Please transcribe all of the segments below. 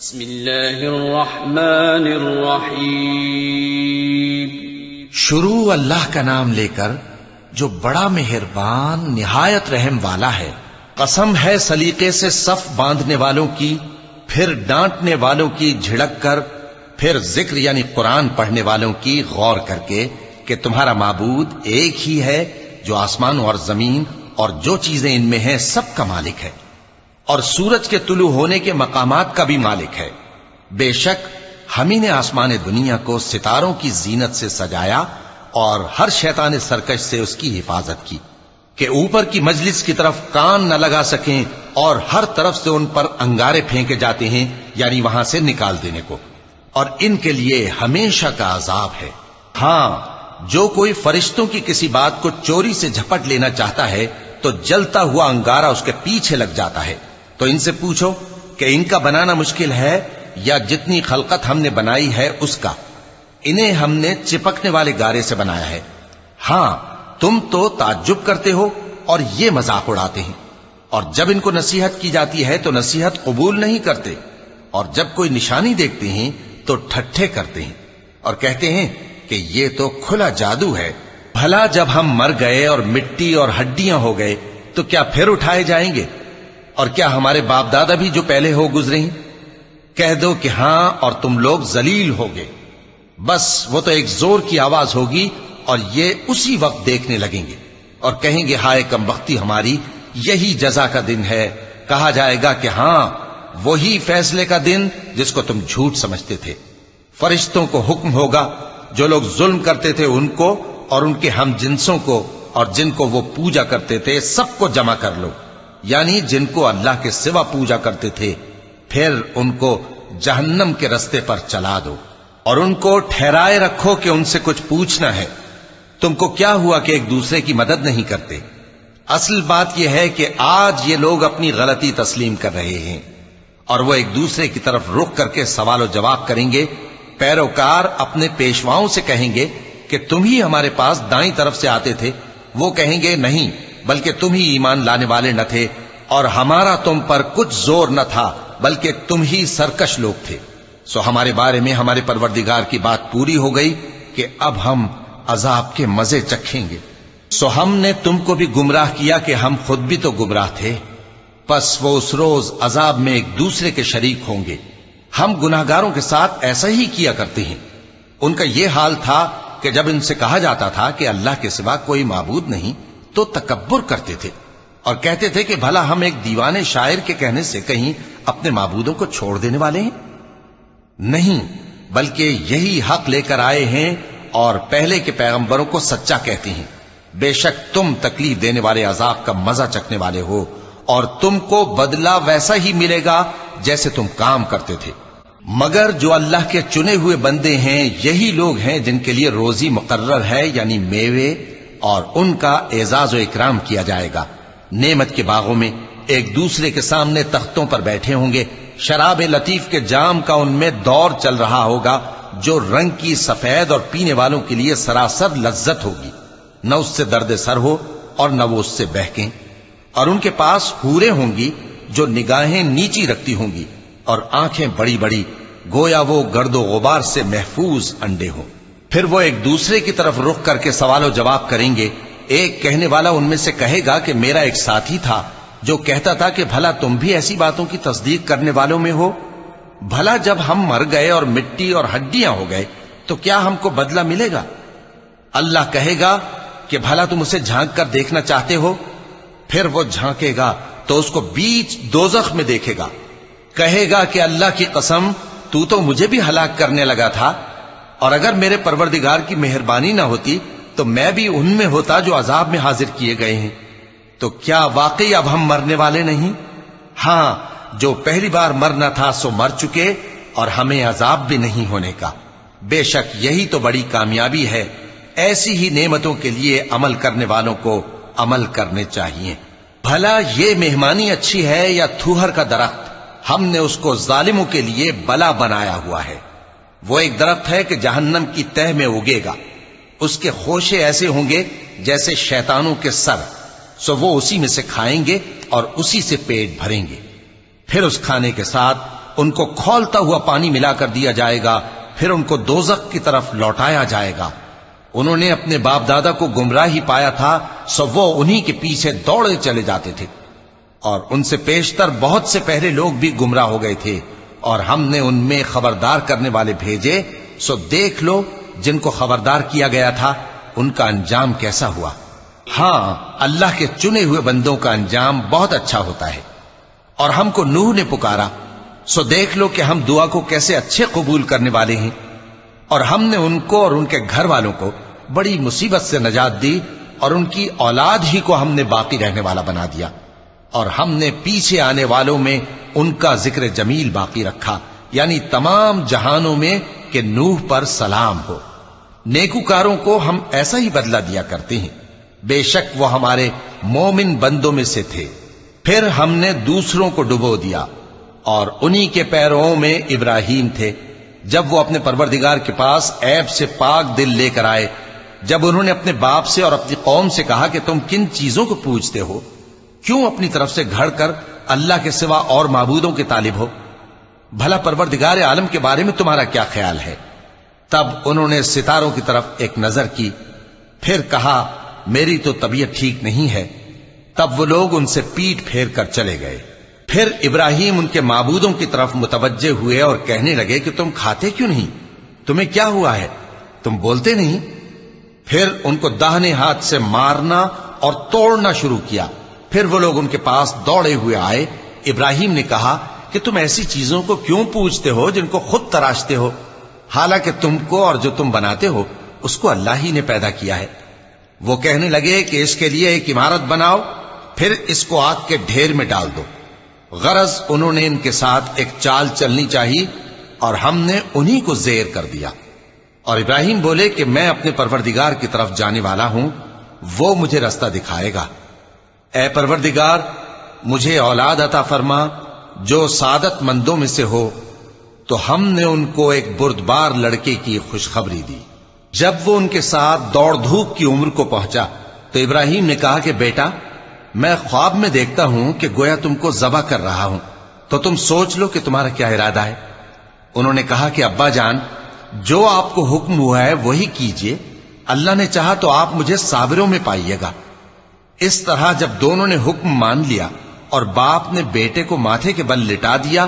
بسم اللہ الرحمن الرحیم۔ شروع اللہ کا نام لے کر جو بڑا مہربان نہایت رحم والا ہے۔ قسم ہے سلیقے سے صف باندھنے والوں کی، پھر ڈانٹنے والوں کی جھڑک کر، پھر ذکر یعنی قرآن پڑھنے والوں کی غور کر کے کہ تمہارا معبود ایک ہی ہے جو آسمان اور زمین اور جو چیزیں ان میں ہیں سب کا مالک ہے، اور سورج کے طلوع ہونے کے مقامات کا بھی مالک ہے۔ بے شک ہم ہی نے آسمان دنیا کو ستاروں کی زینت سے سجایا اور ہر شیطان سرکش سے اس کی حفاظت کی کہ اوپر کی مجلس کی طرف کان نہ لگا سکیں، اور ہر طرف سے ان پر انگارے پھینکے جاتے ہیں یعنی وہاں سے نکال دینے کو، اور ان کے لیے ہمیشہ کا عذاب ہے۔ ہاں، جو کوئی فرشتوں کی کسی بات کو چوری سے جھپٹ لینا چاہتا ہے تو جلتا ہوا انگارہ اس کے پیچھے لگ جاتا ہے۔ تو ان سے پوچھو کہ ان کا بنانا مشکل ہے یا جتنی خلقت ہم نے بنائی ہے اس کا؟ انہیں ہم نے چپکنے والے گارے سے بنایا ہے۔ ہاں، تم تو تعجب کرتے ہو اور یہ مذاق اڑاتے ہیں، اور جب ان کو نصیحت کی جاتی ہے تو نصیحت قبول نہیں کرتے، اور جب کوئی نشانی دیکھتے ہیں تو ٹھٹھے کرتے ہیں اور کہتے ہیں کہ یہ تو کھلا جادو ہے۔ بھلا جب ہم مر گئے اور مٹی اور ہڈیاں ہو گئے تو کیا پھر اٹھائے جائیں گے؟ اور کیا ہمارے باپ دادا بھی جو پہلے ہو گزرے ہیں؟ کہہ دو کہ ہاں، اور تم لوگ ذلیل ہوگے۔ بس وہ تو ایک زور کی آواز ہوگی اور یہ اسی وقت دیکھنے لگیں گے اور کہیں گے ہائے کم بختی ہماری، یہی جزا کا دن ہے۔ کہا جائے گا کہ ہاں، وہی فیصلے کا دن جس کو تم جھوٹ سمجھتے تھے۔ فرشتوں کو حکم ہوگا جو لوگ ظلم کرتے تھے ان کو اور ان کے ہم جنسوں کو اور جن کو وہ پوجا کرتے تھے سب کو جمع کر لو، یعنی جن کو اللہ کے سوا پوجا کرتے تھے، پھر ان کو جہنم کے رستے پر چلا دو اور ان کو ٹھہرائے رکھو کہ ان سے کچھ پوچھنا ہے۔ تم کو کیا ہوا کہ ایک دوسرے کی مدد نہیں کرتے؟ اصل بات یہ ہے کہ آج یہ لوگ اپنی غلطی تسلیم کر رہے ہیں اور وہ ایک دوسرے کی طرف رخ کر کے سوال و جواب کریں گے۔ پیروکار اپنے پیشواؤں سے کہیں گے کہ تم ہی ہمارے پاس دائیں طرف سے آتے تھے، وہ کہیں گے نہیں، بلکہ تم ہی ایمان لانے والے نہ تھے اور ہمارا تم پر کچھ زور نہ تھا، بلکہ تم ہی سرکش لوگ تھے۔ سو ہمارے بارے میں ہمارے پروردگار کی بات پوری ہو گئی کہ اب ہم عذاب کے مزے چکھیں گے۔ سو ہم نے تم کو بھی گمراہ کیا کہ ہم خود بھی تو گمراہ تھے، پس وہ اس روز عذاب میں ایک دوسرے کے شریک ہوں گے۔ ہم گناہگاروں کے ساتھ ایسا ہی کیا کرتے ہیں۔ ان کا یہ حال تھا کہ جب ان سے کہا جاتا تھا کہ اللہ کے سوا کوئی معبود نہیں تو تکبر کرتے تھے اور کہتے تھے کہ بھلا ہم ایک دیوانے شاعر کے کہنے سے کہیں اپنے معبودوں کو چھوڑ دینے والے ہیں؟ نہیں، بلکہ یہی حق لے کر آئے ہیں اور پہلے کے پیغمبروں کو سچا کہتے ہیں۔ بے شک تم تکلیف دینے والے عذاب کا مزہ چکھنے والے ہو اور تم کو بدلہ ویسا ہی ملے گا جیسے تم کام کرتے تھے۔ مگر جو اللہ کے چنے ہوئے بندے ہیں یہی لوگ ہیں جن کے لیے روزی مقرر ہے، یعنی میوے، اور ان کا اعزاز و اکرام کیا جائے گا۔ نعمت کے باغوں میں ایک دوسرے کے سامنے تختوں پر بیٹھے ہوں گے، شراب لطیف کے جام کا ان میں دور چل رہا ہوگا جو رنگ کی سفید اور پینے والوں کے لیے سراسر لذت ہوگی، نہ اس سے درد سر ہو اور نہ وہ اس سے بہکیں۔ اور ان کے پاس حوریں ہوں گی جو نگاہیں نیچی رکھتی ہوں گی اور آنکھیں بڑی بڑی، گویا وہ گرد و غبار سے محفوظ انڈے ہوں۔ پھر وہ ایک دوسرے کی طرف رخ کر کے سوال و جواب کریں گے۔ ایک کہنے والا ان میں سے کہے گا کہ میرا ایک ساتھی تھا جو کہتا تھا کہ بھلا تم بھی ایسی باتوں کی تصدیق کرنے والوں میں ہو؟ بھلا جب ہم مر گئے اور مٹی اور ہڈیاں ہو گئے تو کیا ہم کو بدلہ ملے گا؟ اللہ کہے گا کہ بھلا تم اسے جھانک کر دیکھنا چاہتے ہو؟ پھر وہ جھانکے گا تو اس کو بیچ دوزخ میں دیکھے گا، کہے گا کہ اللہ کی قسم تو مجھے بھی ہلاک کرنے لگا تھا، اور اگر میرے پروردگار کی مہربانی نہ ہوتی تو میں بھی ان میں ہوتا جو عذاب میں حاضر کیے گئے ہیں۔ تو کیا واقعی اب ہم مرنے والے نہیں؟ ہاں، جو پہلی بار مرنا تھا سو مر چکے اور ہمیں عذاب بھی نہیں ہونے کا۔ بے شک یہی تو بڑی کامیابی ہے۔ ایسی ہی نعمتوں کے لیے عمل کرنے والوں کو عمل کرنے چاہیے۔ بھلا یہ مہمانی اچھی ہے یا تھوہر کا درخت؟ ہم نے اس کو ظالموں کے لیے بلا بنایا ہوا ہے۔ وہ ایک درخت ہے کہ جہنم کی تہ میں اگے گا، اس کے خوشے ایسے ہوں گے جیسے شیطانوں کے سر، سو وہ اسی میں سے کھائیں گے اور اسی سے پیٹ بھریں گے۔ پھر اس کھانے کے ساتھ ان کو کھولتا ہوا پانی ملا کر دیا جائے گا، پھر ان کو دوزخ کی طرف لوٹایا جائے گا۔ انہوں نے اپنے باپ دادا کو گمراہی پایا تھا، سو وہ انہی کے پیچھے دوڑے چلے جاتے تھے، اور ان سے پیشتر بہت سے پہلے لوگ بھی گمراہ ہو گئے تھے، اور ہم نے ان میں خبردار کرنے والے بھیجے، سو دیکھ لو جن کو خبردار کیا گیا تھا ان کا انجام کیسا ہوا۔ ہاں، اللہ کے چنے ہوئے بندوں کا انجام بہت اچھا ہوتا ہے۔ اور ہم کو نوح نے پکارا، سو دیکھ لو کہ ہم دعا کو کیسے اچھے قبول کرنے والے ہیں، اور ہم نے ان کو اور ان کے گھر والوں کو بڑی مصیبت سے نجات دی، اور ان کی اولاد ہی کو ہم نے باقی رہنے والا بنا دیا، اور ہم نے پیچھے آنے والوں میں ان کا ذکر جمیل باقی رکھا، یعنی تمام جہانوں میں کہ نوح پر سلام ہو۔ نیکوکاروں کو ہم ایسا ہی بدلہ دیا کرتے ہیں، بے شک وہ ہمارے مومن بندوں میں سے تھے۔ پھر ہم نے دوسروں کو ڈبو دیا، اور انہی کے پیروں میں ابراہیم تھے، جب وہ اپنے پروردگار کے پاس عیب سے پاک دل لے کر آئے، جب انہوں نے اپنے باپ سے اور اپنی قوم سے کہا کہ تم کن چیزوں کو پوجتے ہو، کیوں اپنی طرف سے گھڑ کر اللہ کے سوا اور معبودوں کے طالب ہو؟ بھلا پروردگار عالم کے بارے میں تمہارا کیا خیال ہے؟ تب انہوں نے ستاروں کی طرف ایک نظر کی، پھر کہا میری تو طبیعت ٹھیک نہیں ہے۔ تب وہ لوگ ان سے پیٹ پھیر کر چلے گئے۔ پھر ابراہیم ان کے معبودوں کی طرف متوجہ ہوئے اور کہنے لگے کہ تم کھاتے کیوں نہیں؟ تمہیں کیا ہوا ہے؟ تم بولتے نہیں؟ پھر ان کو داہنے ہاتھ سے مارنا اور توڑنا شروع کیا۔ پھر وہ لوگ ان کے پاس دوڑے ہوئے آئے۔ ابراہیم نے کہا کہ تم ایسی چیزوں کو کیوں پوجتے ہو جن کو خود تراشتے ہو، حالانکہ تم کو اور جو تم بناتے ہو اس کو اللہ ہی نے پیدا کیا ہے۔ وہ کہنے لگے کہ اس کے لیے ایک عمارت بناؤ، پھر اس کو آگ کے ڈھیر میں ڈال دو۔ غرض انہوں نے ان کے ساتھ ایک چال چلنی چاہیے، اور ہم نے انہی کو زیر کر دیا۔ اور ابراہیم بولے کہ میں اپنے پروردگار کی طرف جانے والا ہوں، وہ مجھے رستہ دکھائے گا۔ اے پروردگار، مجھے اولاد عطا فرما جو سعادت مندوں میں سے ہو۔ تو ہم نے ان کو ایک بردبار لڑکے کی خوشخبری دی۔ جب وہ ان کے ساتھ دوڑ دھوپ کی عمر کو پہنچا تو ابراہیم نے کہا کہ بیٹا، میں خواب میں دیکھتا ہوں کہ گویا تم کو ذبح کر رہا ہوں، تو تم سوچ لو کہ تمہارا کیا ارادہ ہے۔ انہوں نے کہا کہ ابا جان، جو آپ کو حکم ہوا ہے وہی کیجئے، اللہ نے چاہا تو آپ مجھے صابروں میں پائیے گا۔ اس طرح جب دونوں نے حکم مان لیا اور باپ نے بیٹے کو ماتھے کے بل لٹا دیا،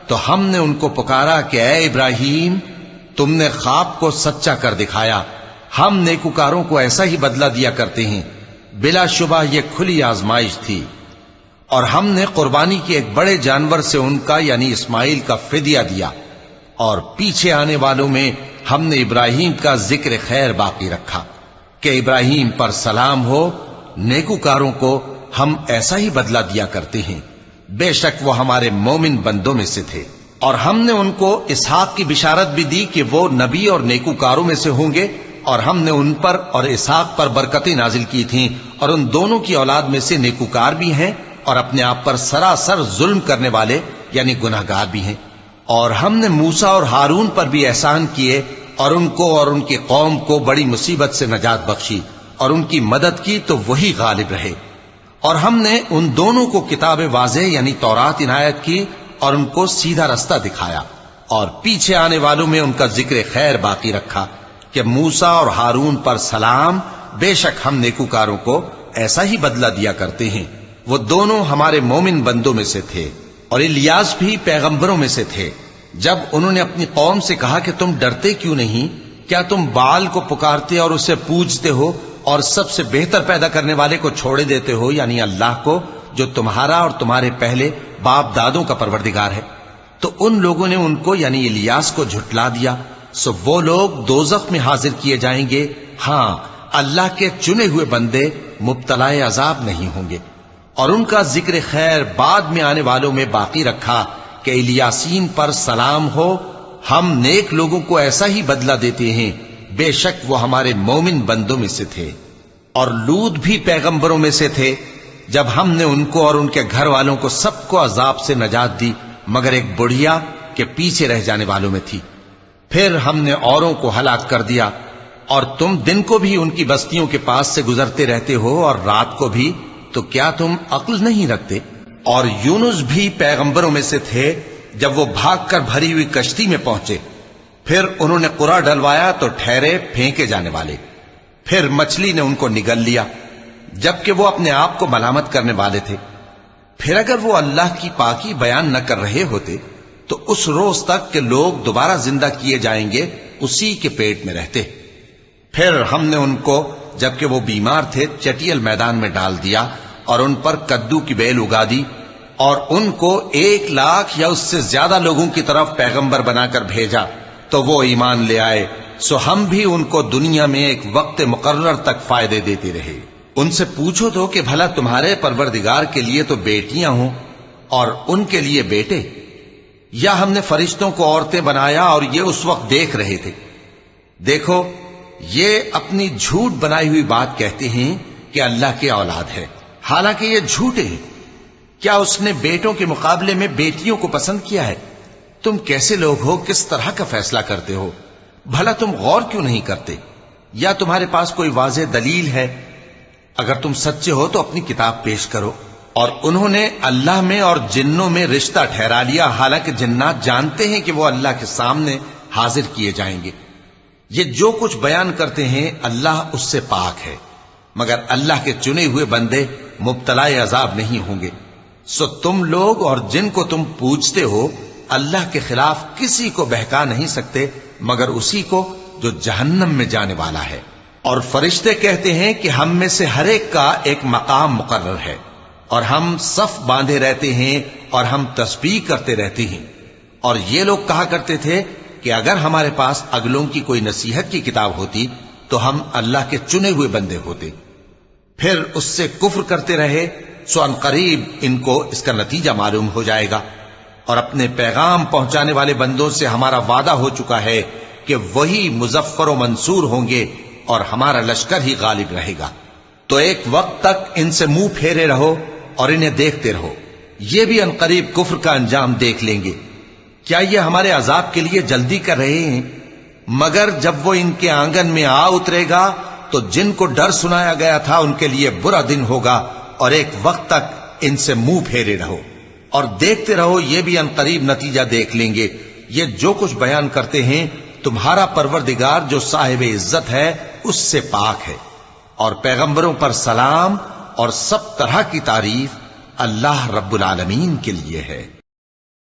تو ہم نے ان کو پکارا کہ اے ابراہیم، تم نے خواب کو سچا کر دکھایا، ہم نیکوکاروں کو ایسا ہی بدلہ دیا کرتے ہیں۔ بلا شبہ یہ کھلی آزمائش تھی، اور ہم نے قربانی کی ایک بڑے جانور سے ان کا یعنی اسماعیل کا فدیہ دیا، اور پیچھے آنے والوں میں ہم نے ابراہیم کا ذکر خیر باقی رکھا کہ ابراہیم پر سلام ہو۔ نیکوکاروں کو ہم ایسا ہی بدلہ دیا کرتے ہیں، بے شک وہ ہمارے مومن بندوں میں سے تھے۔ اور ہم نے ان کو اسحاق کی بشارت بھی دی کہ وہ نبی اور نیکوکاروں میں سے ہوں گے، اور ہم نے ان پر اور اسحاق پر برکتیں نازل کی تھیں، اور ان دونوں کی اولاد میں سے نیکوکار بھی ہیں اور اپنے آپ پر سراسر ظلم کرنے والے یعنی گناہگار بھی ہیں۔ اور ہم نے موسیٰ اور ہارون پر بھی احسان کیے، اور ان کو اور ان کی قوم کو بڑی مصیبت سے نجات بخشی، اور ان کی مدد کی تو وہی غالب رہے۔ اور ہم نے ان دونوں کو کتاب واضح یعنی تورات عنایت کی، اور ان کو سیدھا رستہ دکھایا، اور پیچھے آنے والوں میں ان کا ذکر خیر باقی رکھا کہ موسیٰ اور ہارون پر سلام، بے شک ہم نیکوکاروں کو ایسا ہی بدلہ دیا کرتے ہیں۔ وہ دونوں ہمارے مومن بندوں میں سے تھے، اور الیاس بھی پیغمبروں میں سے تھے۔ جب انہوں نے اپنی قوم سے کہا کہ تم ڈرتے کیوں نہیں؟ کیا تم بال کو پکارتے اور اسے پوجتے ہو، اور سب سے بہتر پیدا کرنے والے کو چھوڑے دیتے ہو یعنی اللہ کو، جو تمہارا اور تمہارے پہلے باپ دادوں کا پروردگار ہے؟ تو ان لوگوں نے ان کو یعنی الیاس کو جھٹلا دیا، سو وہ لوگ دوزخ میں حاضر کیے جائیں گے۔ ہاں، اللہ کے چنے ہوئے بندے مبتلا عذاب نہیں ہوں گے۔ اور ان کا ذکر خیر بعد میں آنے والوں میں باقی رکھا کہ الیاسین پر سلام ہو۔ ہم نیک لوگوں کو ایسا ہی بدلہ دیتے ہیں، بے شک وہ ہمارے مومن بندوں میں سے تھے۔ اور لوط بھی پیغمبروں میں سے تھے، جب ہم نے ان کو اور ان کے گھر والوں کو سب کو عذاب سے نجات دی، مگر ایک بڑھیا کہ پیچھے رہ جانے والوں میں تھی۔ پھر ہم نے اوروں کو ہلاک کر دیا، اور تم دن کو بھی ان کی بستیوں کے پاس سے گزرتے رہتے ہو اور رات کو بھی، تو کیا تم عقل نہیں رکھتے؟ اور یونس بھی پیغمبروں میں سے تھے، جب وہ بھاگ کر بھری ہوئی کشتی میں پہنچے، پھر انہوں نے قرع ڈلوایا تو ٹھہرے پھینکے جانے والے، پھر مچھلی نے ان کو نگل لیا جبکہ وہ اپنے آپ کو ملامت کرنے والے تھے۔ پھر اگر وہ اللہ کی پاکی بیان نہ کر رہے ہوتے تو اس روز تک کہ لوگ دوبارہ زندہ کیے جائیں گے اسی کے پیٹ میں رہتے۔ پھر ہم نے ان کو جبکہ وہ بیمار تھے چٹیل میدان میں ڈال دیا اور ان پر کدو کی بیل اگا دی، اور ان کو 1,00,000 یا اس سے زیادہ لوگوں کی طرف پیغمبر بنا کر بھیجا تو وہ ایمان لے آئے، سو ہم بھی ان کو دنیا میں ایک وقت مقرر تک فائدے دیتے رہے۔ ان سے پوچھو تو کہ بھلا تمہارے پروردگار کے لیے تو بیٹیاں ہوں اور ان کے لیے بیٹے، یا ہم نے فرشتوں کو عورتیں بنایا اور یہ اس وقت دیکھ رہے تھے؟ دیکھو، یہ اپنی جھوٹ بنائی ہوئی بات کہتے ہیں کہ اللہ کی اولاد ہے، حالانکہ یہ جھوٹے ہیں۔ کیا اس نے بیٹوں کے مقابلے میں بیٹیوں کو پسند کیا ہے؟ تم کیسے لوگ ہو، کس طرح کا فیصلہ کرتے ہو؟ بھلا تم غور کیوں نہیں کرتے؟ یا تمہارے پاس کوئی واضح دلیل ہے؟ اگر تم سچے ہو تو اپنی کتاب پیش کرو۔ اور انہوں نے اللہ میں اور جنوں میں رشتہ ٹھہرا لیا، حالانکہ جنات جانتے ہیں کہ وہ اللہ کے سامنے حاضر کیے جائیں گے۔ یہ جو کچھ بیان کرتے ہیں اللہ اس سے پاک ہے، مگر اللہ کے چنے ہوئے بندے مبتلا عذاب نہیں ہوں گے۔ سو تم لوگ اور جن کو تم پوجتے ہو اللہ کے خلاف کسی کو بہکا نہیں سکتے مگر اسی کو جو جہنم میں جانے والا ہے۔ اور فرشتے کہتے ہیں کہ ہم میں سے ہر ایک کا ایک مقام مقرر ہے، اور ہم صف باندھے رہتے ہیں اور ہم تسبیح کرتے رہتے ہیں۔ اور یہ لوگ کہا کرتے تھے کہ اگر ہمارے پاس اگلوں کی کوئی نصیحت کی کتاب ہوتی تو ہم اللہ کے چنے ہوئے بندے ہوتے۔ پھر اس سے کفر کرتے رہے، سو ان قریب ان کو اس کا نتیجہ معلوم ہو جائے گا۔ اور اپنے پیغام پہنچانے والے بندوں سے ہمارا وعدہ ہو چکا ہے کہ وہی مظفر و منصور ہوں گے اور ہمارا لشکر ہی غالب رہے گا۔ تو ایک وقت تک ان سے منہ پھیرے رہو اور انہیں دیکھتے رہو، یہ بھی ان قریب کفر کا انجام دیکھ لیں گے۔ کیا یہ ہمارے عذاب کے لیے جلدی کر رہے ہیں؟ مگر جب وہ ان کے آنگن میں آ اترے گا تو جن کو ڈر سنایا گیا تھا ان کے لیے برا دن ہوگا، اور ایک وقت تک ان سے منہ پھیرے رہو اور دیکھتے رہو، یہ بھی ان قریب نتیجہ دیکھ لیں گے۔ یہ جو کچھ بیان کرتے ہیں تمہارا پروردگار جو صاحب عزت ہے اس سے پاک ہے، اور پیغمبروں پر سلام اور سب طرح کی تعریف اللہ رب العالمین کے لیے ہے۔